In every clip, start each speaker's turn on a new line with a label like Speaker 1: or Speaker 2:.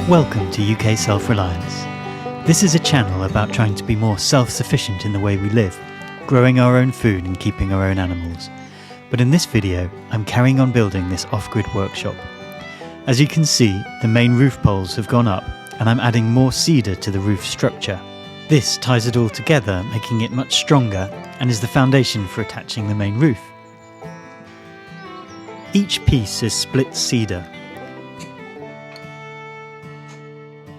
Speaker 1: Welcome to UK Self-Reliance. This is a channel about trying to be more self-sufficient in the way we live, growing our own food and keeping our own animals. But in this video, I'm carrying on building this off-grid workshop. As you can see, the main roof poles have gone up and I'm adding more cedar to the roof structure. This ties it all together, making it much stronger and is the foundation for attaching the main roof. Each piece is split cedar.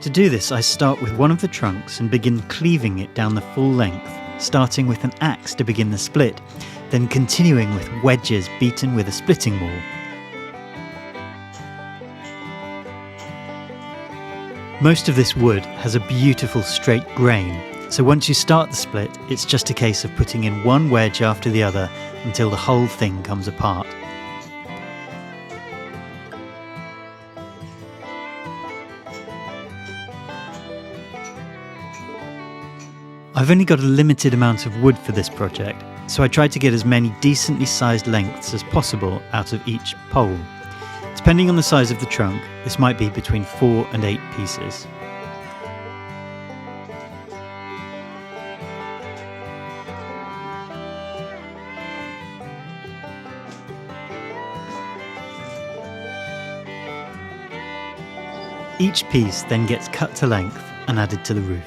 Speaker 1: To do this, I start with one of the trunks and begin cleaving it down the full length, starting with an axe to begin the split, then continuing with wedges beaten with a splitting maul. Most of this wood has a beautiful straight grain, so once you start the split, it's just a case of putting in one wedge after the other until the whole thing comes apart. I've only got a limited amount of wood for this project, so I tried to get as many decently sized lengths as possible out of each pole. Depending on the size of the trunk, this might be between 4 and 8 pieces. Each piece then gets cut to length and added to the roof.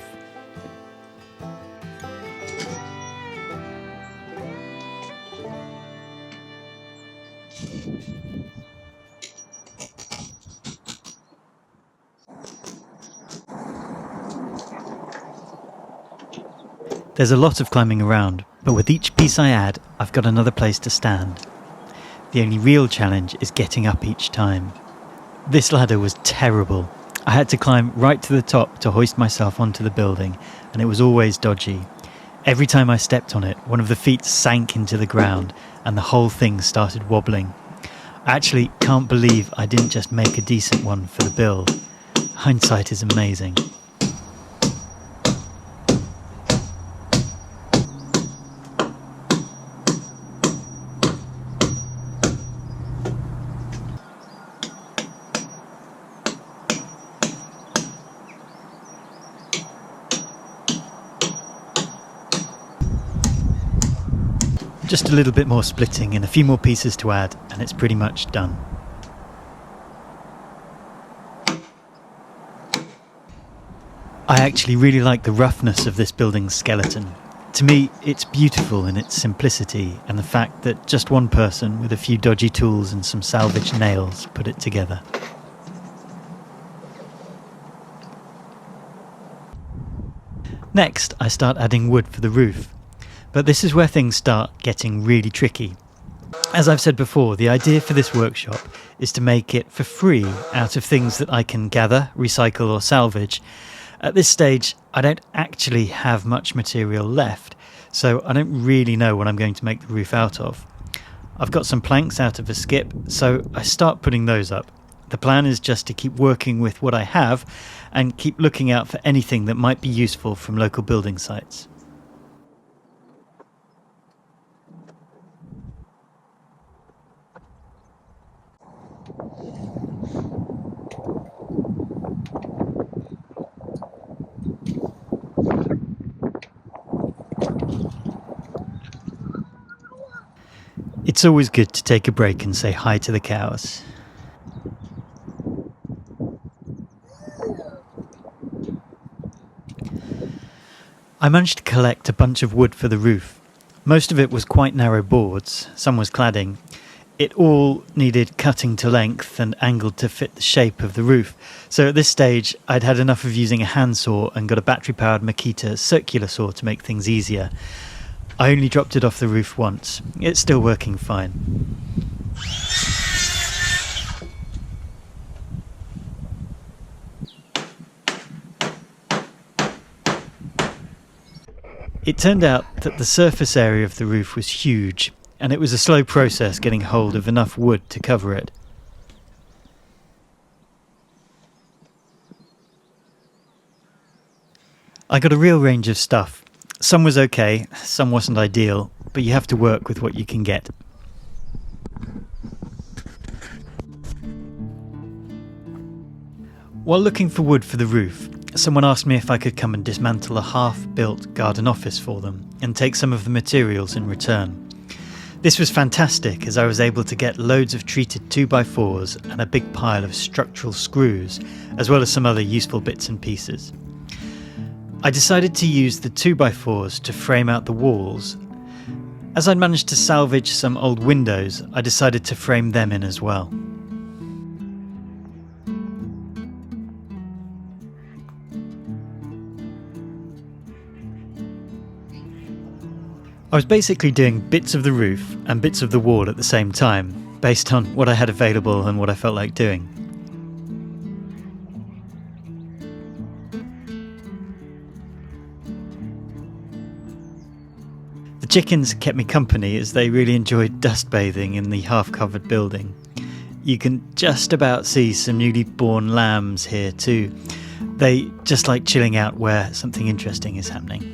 Speaker 1: There's a lot of climbing around, but with each piece I add, I've got another place to stand. The only real challenge is getting up each time. This ladder was terrible. I had to climb right to the top to hoist myself onto the building, and it was always dodgy. Every time I stepped on it, one of the feet sank into the ground, and the whole thing started wobbling. I actually can't believe I didn't just make a decent one for the build. Hindsight is amazing. Just a little bit more splitting and a few more pieces to add, and it's pretty much done. I actually really like the roughness of this building's skeleton. To me, it's beautiful in its simplicity and the fact that just one person with a few dodgy tools and some salvaged nails put it together. Next, I start adding wood for the roof. But this is where things start getting really tricky. As I've said before, the idea for this workshop is to make it for free out of things that I can gather, recycle or salvage. At this stage, I don't actually have much material left, so I don't really know what I'm going to make the roof out of. I've got some planks out of a skip, so I start putting those up. The plan is just to keep working with what I have and keep looking out for anything that might be useful from local building sites. It's always good to take a break and say hi to the cows. I managed to collect a bunch of wood for the roof. Most of it was quite narrow boards, some was cladding. It all needed cutting to length and angled to fit the shape of the roof. So at this stage, I'd had enough of using a handsaw and got a battery-powered Makita circular saw to make things easier. I only dropped it off the roof once. It's still working fine. It turned out that the surface area of the roof was huge, and it was a slow process getting hold of enough wood to cover it. I got a real range of stuff. Some was okay, some wasn't ideal, but you have to work with what you can get. While looking for wood for the roof, someone asked me if I could come and dismantle a half-built garden office for them and take some of the materials in return. This was fantastic, as I was able to get loads of treated 2x4s and a big pile of structural screws, as well as some other useful bits and pieces. I decided to use the 2x4s to frame out the walls. As I'd managed to salvage some old windows, I decided to frame them in as well. I was basically doing bits of the roof and bits of the wall at the same time, based on what I had available and what I felt like doing. The chickens kept me company as they really enjoyed dust bathing in the half-covered building. You can just about see some newly born lambs here too. They just like chilling out where something interesting is happening.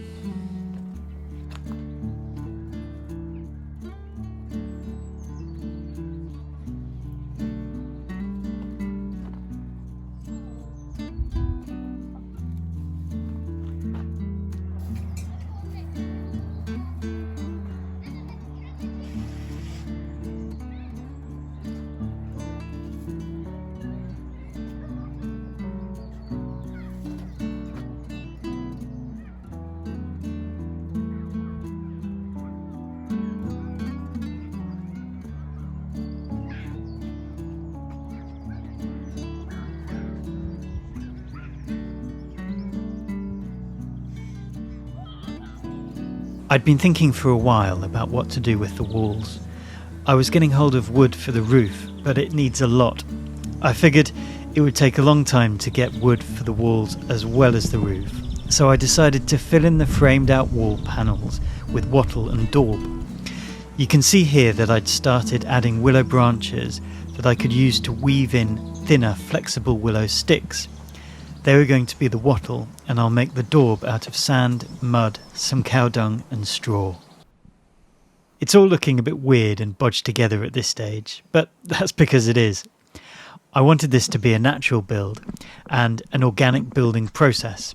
Speaker 1: I'd been thinking for a while about what to do with the walls. I was getting hold of wood for the roof, but it needs a lot. I figured it would take a long time to get wood for the walls as well as the roof, so I decided to fill in the framed out wall panels with wattle and daub. You can see here that I'd started adding willow branches that I could use to weave in thinner, flexible willow sticks. They were going to be the wattle, and I'll make the daub out of sand, mud, some cow dung and straw. It's all looking a bit weird and bodged together at this stage, but that's because it is. I wanted this to be a natural build and an organic building process,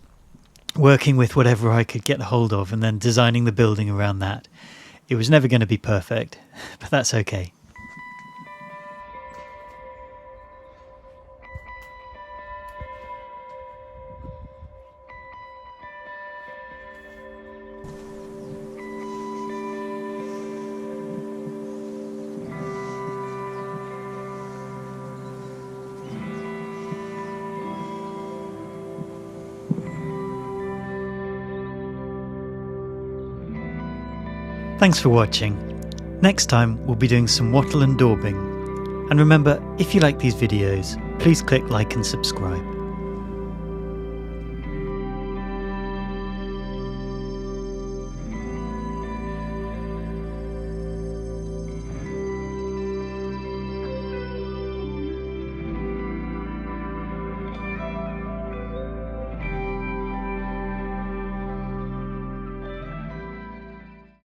Speaker 1: working with whatever I could get hold of and then designing the building around that. It was never going to be perfect, but that's okay. Thanks for watching. Next time we'll be doing some wattle and daubing. And remember, if you like these videos, please click like and subscribe.